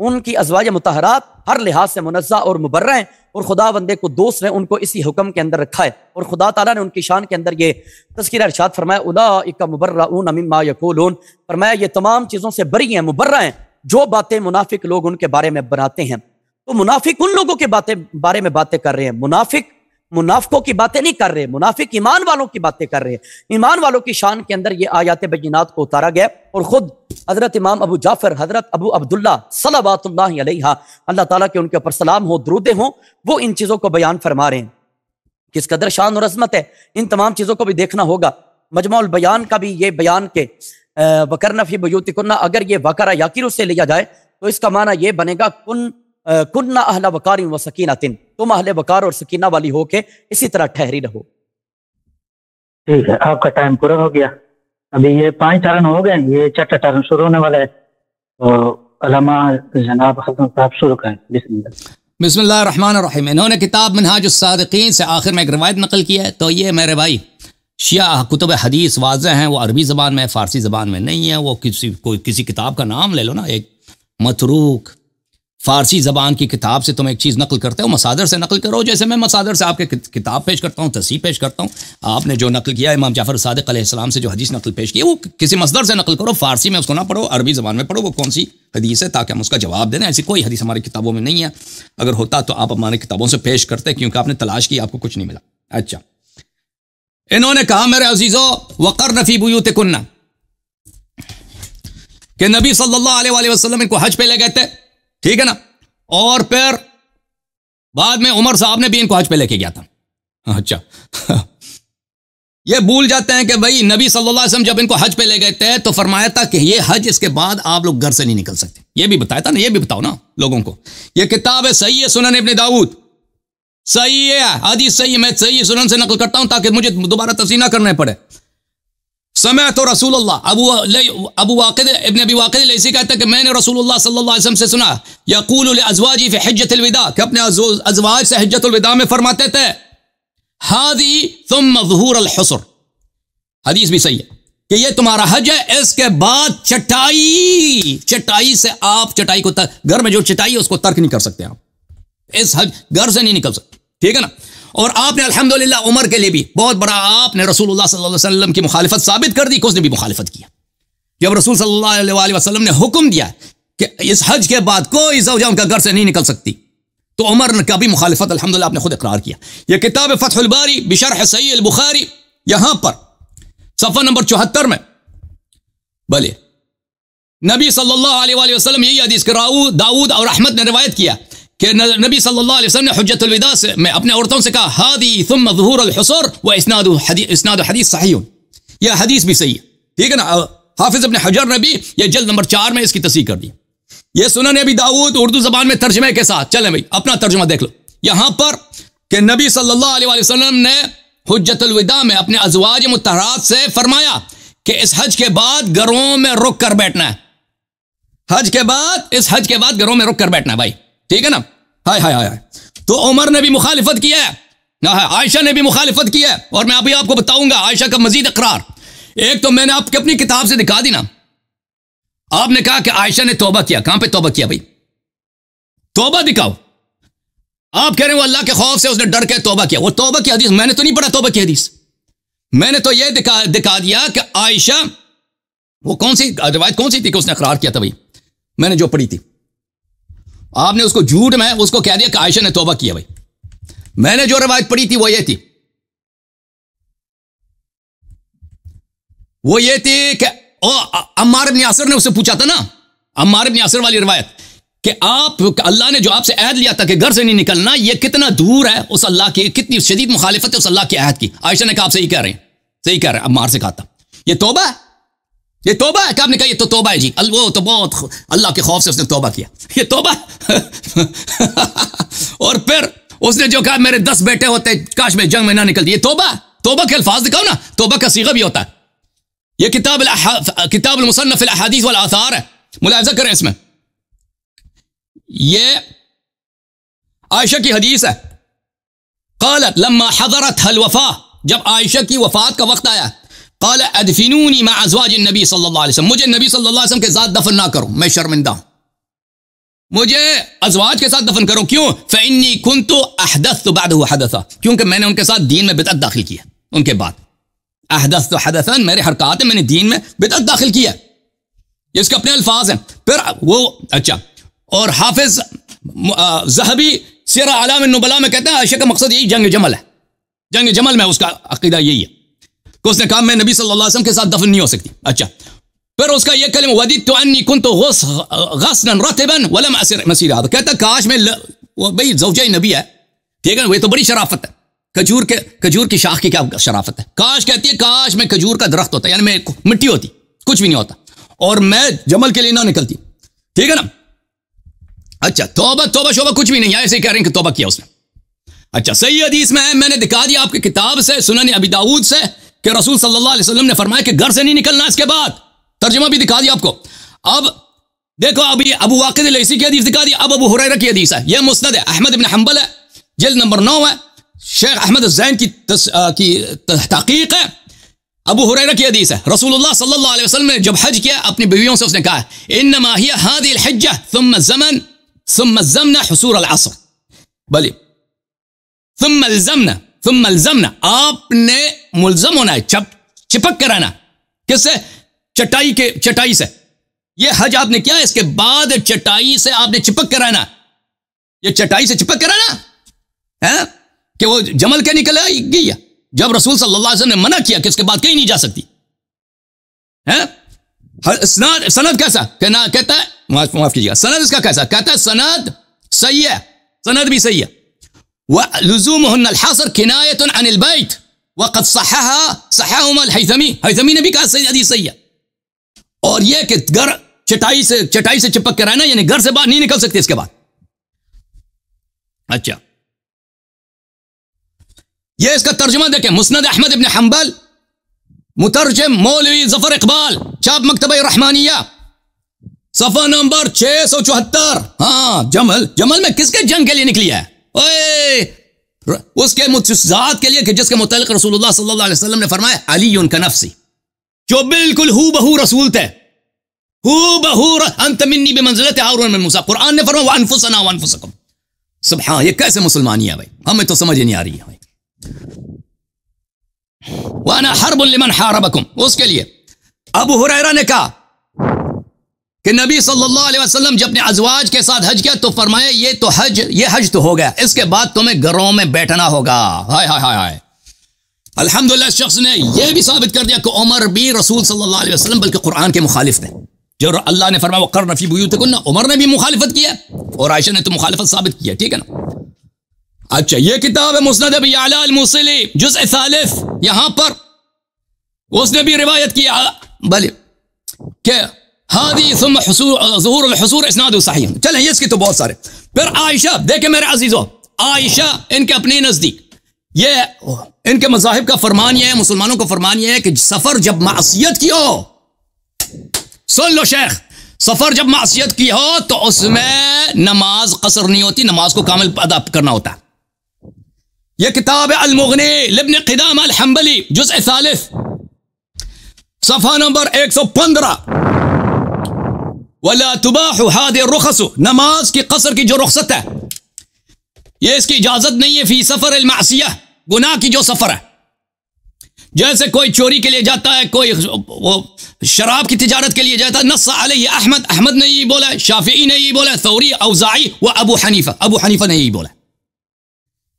ان کی ازواج مطہرات ہر لحاظ سے منزہ اور مبرہ ہیں، اور خدا بندے کو دوست نے ان کو اسی حکم کے اندر رکھا ہے، اور خدا تعالیٰ نے ان کی شان کے اندر یہ تذکرہ ارشاد فرمایا اولئک مبرؤون مما یقولون، فرمایا یہ تمام چیزوں سے بری ہیں، مبرہ ہیں جو باتیں منافق لوگ ان کے بارے میں بناتے ہیں۔ تو منافق ان لوگوں کے بارے میں باتیں کر رہے ہیں، منافقوں کی باتیں نہیں کر رہے، منافق ایمان والوں کی باتیں کر رہے ہیں۔ ایمان والوں کی شان کے اندر یہ آیات بینات کو اتارا گیا، اور خود حضرت امام ابو جعفر حضرت ابو عبداللہ صلوات اللہ علیہ، اللہ تعالیٰ کے ان کے اوپر سلام ہو، درودیں ہوں، وہ ان چیزوں کو بیان فرما رہے ہیں۔ کس قدر شان اور عظمت ہے، ان تمام چیزوں کو بھی دیکھنا ہوگا۔ مجموع البیان کا بھی یہ بیان کہ وقرن فی بیوتکن، اگر یہ وقرہ یاکرو سے لیا جائے تو اس کا معنی یہ بنے گا کن اہل وقار و سکینۃ، تم اہل وقار اور سکینہ والی ہو کے اسی طرح ٹھہری رہو۔ ٹھیک ہے، آپ کا ٹائم پورا ہو گیا، ابھی یہ 5 ٹرن ہو گئے، یہ 6 ٹرن شروع ہونے والا ہے، تو علامہ جناب حضرت صاحب شروع کریں، بسم اللہ۔ بسم اللہ الرحمن الرحیم۔ انہوں نے کتاب منہاج الصادقین سے آخر میں ایک روایت نقل کی ہے، تو یہ میرے بھائی شیعہ کتب حدیث واضح ہیں، وہ عربی زبان میں، فارسی زبان میں نہیں ہے، وہ کسی کتاب کا نام لے لو نا، ایک متروک فارسی زبان کی کتاب سے تم ایک چیز نقل کرتے ہو، مصادر سے نقل کرو، جیسے میں مصادر سے آپ کے کتاب پیش کرتا ہوں، تصحیح پیش کرتا ہوں۔ آپ نے جو نقل کیا امام جعفر صادق علیہ السلام سے جو حدیث نقل پیش کی، وہ کسی مصدر سے نقل کرو، فارسی میں اس کو نہ پڑھو، عربی زبان میں پڑھو وہ کون سی حدیث ہے، تاکہ ہم اس کا جواب دیں۔ ایسی کوئی حدیث ہماری کتابوں میں نہیں ہے، اگر ہوتا تو آپ ہماری کتابوں سے پیش کرتے، کیونکہ آپ نے تلاش کی، آپ کو کچھ نہیں ملا۔ اچھا، انہوں نے کہا میرے عزیزو وقرن فی بیوتکن، کہ نبی صلی اللہ علیہ وآلہ وسلم ان کو حج پہ لے گئے تھے، ٹھیک ہے نا، اور پھر بعد میں عمر صاحب نے بھی ان کو حج پہ لے کے گیا تھا۔ اچھا یہ بھول جاتے ہیں کہ بھائی نبی صلی اللہ علیہ وسلم جب ان کو حج پہ لے گئے تھے تو فرمایا تھا کہ یہ حج اس کے بعد آپ لوگ گھر سے نہیں نکل سکتے، یہ بھی بتایا تھا نا، یہ بھی بتاؤ نا لوگوں کو۔ یہ کتاب ہے صحیح سنن ابن داؤد، صحیح ہے حدیث صحیح، میں صحیح سنن سے نقل کرتا ہوں تاکہ مجھے دوبارہ تفسیر نہ کرنے پڑے۔ سمعت رسول اللہ، ابو واقد ابن ابی واقد لیسی کہتا ہے کہ میں نے رسول اللہ صلی اللہ علیہ وسلم سے سنا، یقول لازواجی فی حجۃ الوداع، کہ اپنے ازواج سے حجۃ الوداع میں فرماتے تھے، ہذی ثم ظہور الحصر، حدیث بھی صحیح ہے کہ یہ تمہارا حج ہے، اس کے بعد چٹائی سے آپ چٹائی کو گھر میں جو چٹائی ہے اس کو ترک نہیں کر سکتے، آپ اس حج گھر سے نہیں نکل سکتے، ٹھیک ہے نا۔ اور آپ نے الحمدللہ عمر کے لیے بھی بہت بڑا، آپ نے رسول اللہ صلی اللہ علیہ وسلم کی مخالفت ثابت کر دی کہ اس نے بھی مخالفت کیا۔ جب رسول صلی اللہ علیہ وآلہ وسلم نے حکم دیا کہ اس حج کے بعد کوئی زوجہ ان کا گھر سے نہیں نکل سکتی، تو عمر نے کبھی مخالفت الحمدللہ آپ نے خود اقرار کیا۔ یہ کتاب فتح الباری بشرح صحیح البخاری، یہاں پر صفحہ نمبر 74 میں بھلے نبی صلی اللہ علیہ وآلہ وسلم یہی حدیث کہ داؤد اور احمد نے روایت کیا کہ نبی صلی اللہ علیہ وسلم نے حجۃ الوداع سے میں اپنے عورتوں سے کہا، ہادی ثم ظہور الحصر و اسناد حدیث صحیح، یہ حدیث بھی صحیح ہے، ٹھیک ہے نا۔ حافظ ابن حجر نے بھی یہ جلد نمبر 4 میں اس کی تصحیح کر دی۔ یہ سنن ابی داؤد اردو زبان میں ترجمے کے ساتھ، چلیں بھائی اپنا ترجمہ دیکھ لو، یہاں پر کہ نبی صلی اللہ علیہ وآلہ وسلم نے حجۃ الوداع میں اپنے ازواج مطہرات سے فرمایا کہ اس حج کے بعد گھروں میں رک کر بیٹھنا ہے، اس حج کے بعد گھروں میں رک کر بیٹھنا ہے بھائی، ٹھیک ہے نا۔ ہائے ہائے ہائے، تو عمر نے بھی مخالفت کی ہے، عائشہ نے بھی مخالفت کی ہے، اور میں ابھی آپ کو بتاؤں گا عائشہ کا مزید اقرار۔ ایک تو میں نے آپ کی اپنی کتاب سے دکھا دی نا، آپ نے کہا کہ عائشہ نے توبہ کیا، کہاں پہ توبہ کیا بھائی؟ توبہ دکھاؤ۔ آپ کہہ رہے ہیں وہ اللہ کے خوف سے اس نے ڈر کے توبہ کیا، وہ توبہ کی حدیث میں نے تو نہیں پڑھا، توبہ کی حدیث میں نے تو یہ دکھا دیا کہ عائشہ وہ کون سی روایت کون سی تھی کہ اس نے اقرار کیا تھا بھائی، میں نے جو پڑھی تھی، آپ نے اس کو جھوٹ میں اس کو کہہ دیا کہ عائشہ نے توبہ کیا بھائی۔ میں نے جو روایت پڑھی تھی وہ یہ تھی کہ عمار بن یاسر نے اس سے پوچھا تھا نا، عمار بن یاسر والی روایت کہ آپ اللہ نے جو آپ سے عہد لیا تھا کہ گھر سے نہیں نکلنا، یہ کتنا دور ہے اس اللہ کی، کتنی شدید مخالفت ہے اس اللہ کے عہد کی۔ عائشہ نے کہا آپ صحیح کہہ رہے ہیں، عمار سے کہا تھا یہ توبہ ہے، یہ توبہ ہے کہ آپ نے کہا یہ تو توبہ ہے جی، وہ تو بہت اللہ کے خوف سے اس نے توبہ کیا، یہ توبہ اور پھر اس نے جو کہا میرے 10 بیٹے ہوتے کاش میں جنگ میں نہ نکلتی، یہ توبہ کے الفاظ دکھاؤ نا، توبہ کا صیغہ بھی ہوتا ہے۔ یہ کتاب المصنف الاحادیث والآثار ہے، ملاحظہ کریں اس میں، یہ عائشہ کی حدیث ہے۔ قالت لما حضرت الوفاة، جب عائشہ کی وفات کا وقت آیا، قال ادفنونی مع ازواج النبی صلی اللہ علیہ وسلم، مجھے نبی صلی اللہ علیہ وسلم کے ذات دفن نہ کرو، میں شرمندہ ہوں۔ مجھے ازواج کے ساتھ دفن کرو. کیوں؟ فإنی کنت احدثت بعده حدثا, کیونکہ میں نے ان کے ساتھ دین میں بدعت داخل کیا. ان کے بعد احدثت حدثا, میرے حرکات ہیں, میں نے دین میں بدعت داخل کیا. یہ اس کے اپنے الفاظ ہیں. پھر وہ اچھا, اور حافظ ذہبی سیر اعلام النبلاء میں کہتا ہے عائشہ کا مقصد یہی جنگ جمل ہے. جنگ جمل میں اس کا عقیدہ یہی ہے کہ اس نے کہا میں نبی صلی اللہ علیہ وسلم کے ساتھ دفن نہیں ہو سکتی. اچھا, پھر اس کا یہ کلمہ وددت انی کنت غصنا رطبا ولم اسر مسیر هذا, کہتا کاش میں بھئی زوجہ نبی ہے, ٹھیک ہے, وہ تو بڑی شرافت ہے. کھجور کی شاخ کی کیا شرافت ہے. کاش کہتی ہے کاش میں کھجور کا درخت ہوتا, یعنی میں مٹی ہوتی, کچھ بھی نہیں ہوتا, اور میں جمل کے لیے نہ نکلتی. ٹھیک ہے نا. اچھا, توبہ شوبہ کچھ بھی نہیں ہے, ایسے ہی کہہ رہے ہیں کہ توبہ کیا اس نے. اچھا, صحیح حدیث میں ہے, میں نے دکھا دیا آپ کی کتاب سے سنن ابی داؤد سے کہ رسول صلی اللہ علیہ وسلم نے فرمایا کہ گھر سے نہیں نکلنا. اس کے بعد ترجمہ بھی دکھا دیا آپ کو. اب دیکھو, ابھی ابو واقد الیسی کی حدیث دکھا دیا, اب ابو ہریرہ کی حدیث ہے. یہ مسند ہے, احمد بن حنبل ہے, جلد نمبر 9 ہے, شیخ احمد الزین کی تحقیق ہے. ابو ہریرہ کی حدیث ہے, رسول اللہ صلی اللہ علیہ وسلم نے جب حج کیا اپنی بیویوں سے اس نے کہا انما ہی هذه الحجہ ثم الزمن ثم الزمنا حصور العصر. بلی ثم الزمنا, آپ نے ملزم ہونا ہے, چپک کر آنا. کس سے؟ چٹائی سے. یہ حج آپ نے کیا, اس کے بعد چٹائی سے آپ نے چپک کر آنا. یہ چٹائی سے چپک کر آنا ہے کہ وہ جمل کے نکل گئی. جب رسول صلی اللہ علیہ وسلم نے منع کیا کہ اس کے بعد کہیں نہیں جا سکتی. سند کیسا کہتا ہے, معاف کیجیے گا, سند اس کا کیسا کہتا ہے, سند صحیح ہے, سند بھی صحیح ہے. وَلُزُومُهُنَّ الْحَصْرِ كِنَايَةٌ عَنِ الْبَيْتِ وَقَدْ صَحَّهُمَا الْحَيْثَمِي نے بھی کہا حدیث صحیح ہے. اور یہ کہ گھر چٹائی سے چپک کر آنا, یعنی گھر سے باہر نہیں نکل سکتے اس کے بعد. اچھا, یہ اس کا ترجمہ دیکھیں, مسند احمد ابن حنبل, مترجم مولوی ظفر اقبال, چاپ مکتبہ رحمانیہ, صفحہ نمبر 674. ہاں, جمل میں کس کے جنگ کے لیے نکلی ہے؟ اس کے ذات کے لیے کہ جس کے متعلق رسول اللہ صلی اللہ علیہ وسلم نے فرمایا علی کا نفسی, جو بالکل ہو بہو رسول تھے, ہو بہو انت منی بمنزلت ہارون من موسیٰ. قرآن نے فرمایا وانفسنا وانفسکم. سبحان, یہ کیسے مسلمانی ہے بھائی, ہمیں تو سمجھ نہیں آ رہی ہے بھائی. وانا حرب لمن حاربکم, اس کے لیے ابو ہریرہ نے کہا کہ نبی صلی اللہ علیہ وسلم جب اپنے ازواج کے ساتھ حج کیا تو فرمایا یہ حج تو ہو گیا, اس کے بعد تمہیں گھروں میں بیٹھنا ہوگا. ہائے ہائے ہائے ہائے, الحمدللہ اس شخص نے یہ بھی ثابت کر دیا کہ عمر بھی رسول صلی اللہ علیہ وسلم بلکہ قرآن کے مخالف تھے. جو اللہ نے فرمایا وقرن فی بیوتکن, عمر نے بھی مخالفت کیا اور عائشہ نے تو مخالفت ثابت کیا. ٹھیک ہے نا. اچھا, یہ کتاب ہے مسند ابی یعلی الموصلی جزء ثالث, یہاں پر اس نے بھی روایت کیا بھلے کہ ہادی ثم ظہور الحصور اسناد صحیح. چلیں, یہ اس کی تو بہت سارے. پھر عائشہ, دیکھیں میرے عزیزو, عائشہ ان کے اپنے نزدیک یہ ان کے مذاہب کا فرمان یہ ہے, مسلمانوں کا فرمان یہ ہے کہ سفر جب معصیت کی ہو, سن لو شیخ, سفر جب معصیت کی ہو تو اس میں نماز قصر نہیں ہوتی, نماز کو کامل ادا کرنا ہوتا ہے. یہ کتاب ہے المغنی لابن قدامہ الحنبلی جزء ثالث, صفحہ نمبر 115. وَلَا تُبَاحُ هَذِهِ الرُّخَصُ, نماز کی قصر کی جو رخصت ہے یہ اس کی اجازت نہیں ہے فی سفر المعصیہ, گناہ کی جو سفر ہے. جیسے کوئی چوری کے لیے جاتا ہے, کوئی وہ شراب کی تجارت کے لیے جاتا ہے. نص علیہ احمد نے یہ بولا, شافعی نے یہ بولا, ثوری, اوزاعی و ابو حنیفہ نے یہ بولا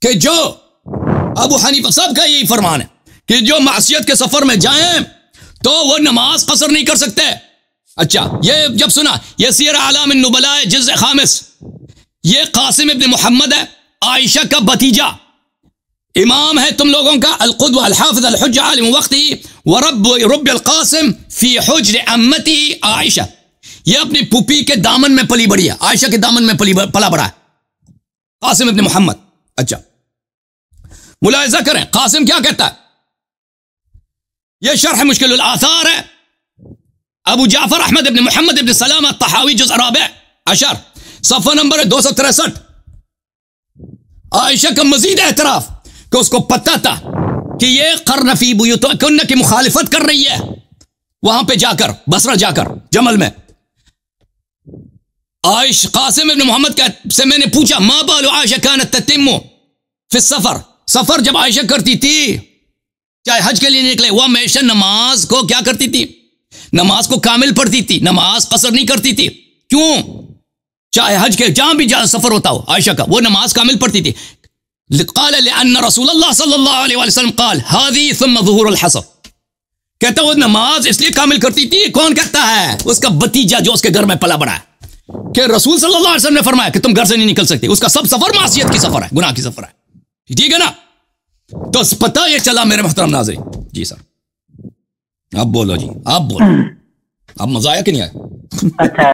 کہ جو ابو حنیفہ سب کا یہی فرمان ہے کہ جو معصیت کے سفر میں جائیں تو وہ نماز قصر نہیں کر سکتے. اچھا, یہ جب سنا, یہ سیر اعلام النبلاء جزء 5, یہ قاسم ابن محمد ہے, عائشہ کا بھتیجا, امام ہے تم لوگوں کا, القدوہ الحافظ الحجہ عالم وقتی ورب القاسم فی حجر امتی عائشہ. یہ اپنی پھوپھی کے دامن میں پلی بڑی ہے, عائشہ کے دامن میں پلا بڑا ہے قاسم ابن محمد. اچھا, ملاحظہ کریں قاسم کیا کہتا ہے. یہ شرح مشکل الاثار ہے, ابو جعفر احمد ابن محمد ابن سلامہ الطحاوی جزء 14 صفحہ نمبر 263. عائشہ کا مزید اعتراف کہ اس کو پتہ تھا کہ یہ قرن فی بیوتکن کی مخالفت کر رہی ہے وہاں پہ جا کر, بصرہ جا کر, جمل میں. قاسم ابن محمد سے میں نے پوچھا ما بال عائشہ كانت تتم فی السفر، سفر جب عائشہ کرتی تھی چاہے حج کے لیے نکلے وہ ہمیشہ نماز کو کیا کرتی تھی؟ نماز کو کامل پڑھتی تھی، نماز قصر نہیں کرتی تھی. کیوں؟ چاہے حج کے جہاں بھی سفر ہوتا ہو عائشہ کا وہ نماز کامل پڑھتی تھی. قال لأن رسول اللہ صلی اللہ علیہ وسلم قال هذه ثم ظهور الحصر، کہتا وہ نماز اس لیے کامل کرتی تھی. کون کہتا ہے؟ اس کا بتیجا جو اس کے گھر میں پلا بڑا ہے، کہ رسول صلی اللہ علیہ وسلم نے فرمایا کہ تم گھر سے نہیں نکل سکتے. اس کا سب سفر معصیت کی سفر ہے، گناہ کی سفر ہے. ٹھیک ہے نا؟ تو پتہ یہ چلا میرے محترم ناظرین. جی سر اب بولو، جی آپ بولو، اب مزہ آیا کہ نہیں آیا؟ اچھا